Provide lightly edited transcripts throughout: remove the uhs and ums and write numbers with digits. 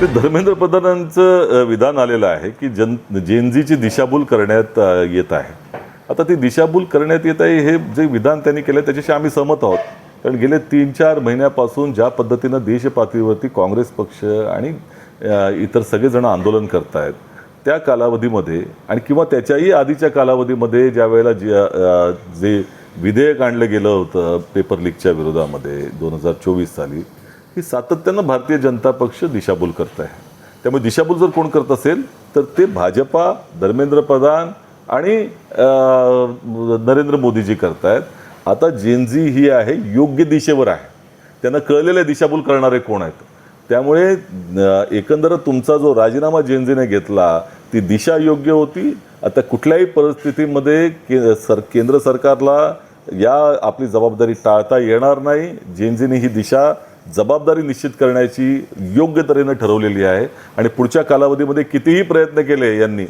ते धर्मेंद्र प्रधानांचं विधान आलेलं आहे की जेनझीची दिशाभूल करण्यात येत आहे. आता ती दिशाभूल करण्यात येत आहे हे जे विधान त्यांनी केलं त्याच्याशी आम्ही सहमत आहोत. कारण गेले 3-4 महिन्यापासून ज्या पद्धतीनं देश पातळीवरती काँग्रेस पक्ष आणि इतर सगळेजण आंदोलन करत आहेत त्या कालावधीमध्ये आणि किंवा त्याच्याही आधीच्या कालावधीमध्ये ज्या वेळेला जे विधेयक आणलं गेलं होतं पेपर लीकच्या विरोधामध्ये 2024 साली, ही सातत्यानं भारतीय जनता पक्ष दिशाभूल करत आहे. त्यामुळे दिशाभूल जर कोण करत असेल तर ते भाजपा, धर्मेंद्र प्रधान आणि नरेंद्र मोदीजी करत आहेत. आता जेनझी ही आहे योग्य दिशेवर आहे, त्यांना कळलेलं दिशाभूल करणारे कोण आहेत. त्यामुळे एकंदरच तुमचा जो राजीनामा जेनझीने घेतला ती दिशा योग्य होती. आता कुठल्याही परिस्थितीमध्ये केंद्र सरकारला या आपली जबाबदारी टाळता येणार नाही. जेनझीने ही दिशा जबाबदारी निश्चित करण्याची योग्य तऱ्हेनं ठरवलेली आहे आणि पुढच्या कालावधीमध्ये कितीही प्रयत्न केले यांनी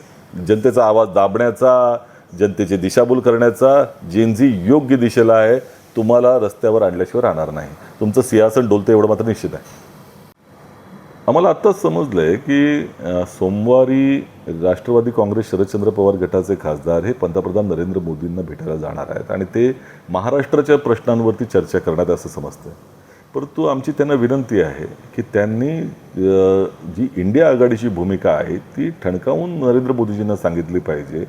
जनतेचा आवाज दाबण्याचा, जनतेची दिशाभूल करण्याचा, जेनझी योग्य दिशेला आहे. तुम्हाला रस्त्यावर आणल्याशिवाय राहणार नाही. तुमचं सिंहासन डोलतं एवढं मात्र निश्चित आहे. आम्हाला आत्ताच समजलं आहे की सोमवारी राष्ट्रवादी काँग्रेस शरदचंद्र पवार गटाचे खासदार हे पंतप्रधान नरेंद्र मोदींना भेटायला जाणार आहेत आणि ते महाराष्ट्राच्या प्रश्नांवरती चर्चा करण्यात असं समजतं. परंतु आमची त्यांना विनंती आहे की त्यांनी जी इंडिया आघाडीची भूमिका आहे ती ठणकावून नरेंद्र मोदीजींना सांगितली पाहिजे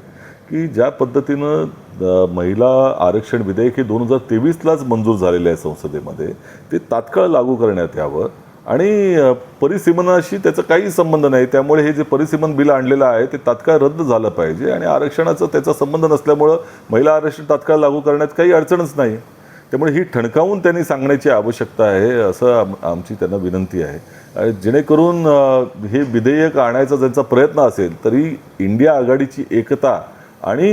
की ज्या पद्धतीनं महिला आरक्षण विधेयक हे 2023लाच मंजूर झालेलं आहे संसदेमध्ये, ते तात्काळ लागू करण्यात यावं आणि परिसीमनाशी त्याचा काही संबंध नाही. त्यामुळे हे जे परिसीमन बिल आणलेलं आहे ते तात्काळ रद्द झालं पाहिजे आणि आरक्षणाचा त्याचा संबंध नसल्यामुळं महिला आरक्षण तात्काळ लागू करण्यात काही अडचणच नाही. त्यामुळे ही ठणकावून त्यांनी सांगण्याची आवश्यकता आहे असं आमची त्यांना विनंती आहे. जेणेकरून हे विधेयक आणायचा ज्यांचा प्रयत्न असेल तरी इंडिया आघाडीची एकता आणि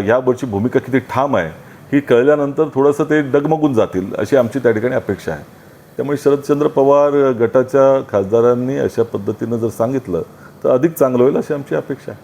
यावरची भूमिका किती ठाम आहे ही कळल्यानंतर थोडंसं ते डगमगून जातील अशी आमची त्या ठिकाणी अपेक्षा आहे. त्यामुळे शरदचंद्र पवार गटाच्या खासदारांनी अशा पद्धतीनं जर सांगितलं तर अधिक चांगलं होईल अशी आमची अपेक्षा आहे.